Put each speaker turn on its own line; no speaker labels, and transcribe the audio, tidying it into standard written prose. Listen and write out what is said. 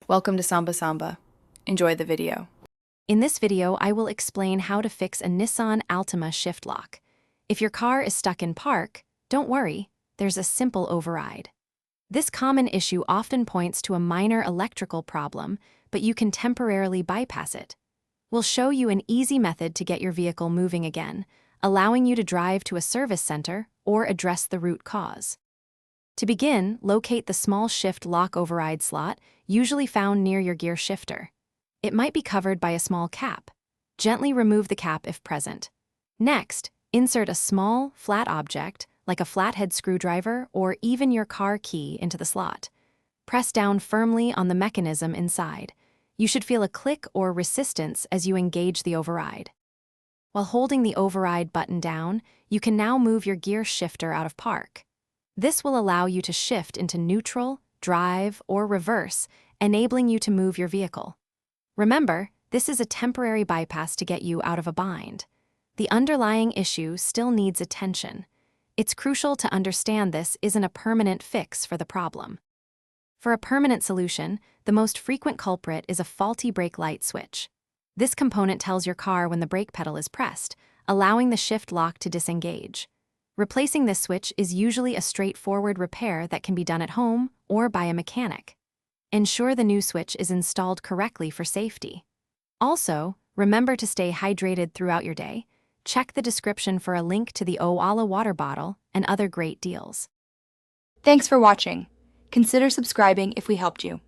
Welcome to Samba Samba. Enjoy the video.
In this video, I will explain how to fix a Nissan Altima shift lock. If your car is stuck in park, don't worry, there's a simple override. This common issue often points to a minor electrical problem, but you can temporarily bypass it. We'll show you an easy method to get your vehicle moving again, allowing you to drive to a service center or address the root cause. To begin, locate the small shift lock override slot, usually found near your gear shifter. It might be covered by a small cap. Gently remove the cap if present. Next, insert a small, flat object, like a flathead screwdriver or even your car key, into the slot. Press down firmly on the mechanism inside. You should feel a click or resistance as you engage the override. While holding the override button down, you can now move your gear shifter out of park. This will allow you to shift into neutral, drive, or reverse, enabling you to move your vehicle. Remember, this is a temporary bypass to get you out of a bind. The underlying issue still needs attention. It's crucial to understand this isn't a permanent fix for the problem. For a permanent solution, the most frequent culprit is a faulty brake light switch. This component tells your car when the brake pedal is pressed, allowing the shift lock to disengage. Replacing this switch is usually a straightforward repair that can be done at home or by a mechanic. Ensure the new switch is installed correctly for safety. Also, remember to stay hydrated throughout your day. Check the description for a link to the Owala water bottle and other great deals.
Thanks for watching. Consider subscribing if we helped you.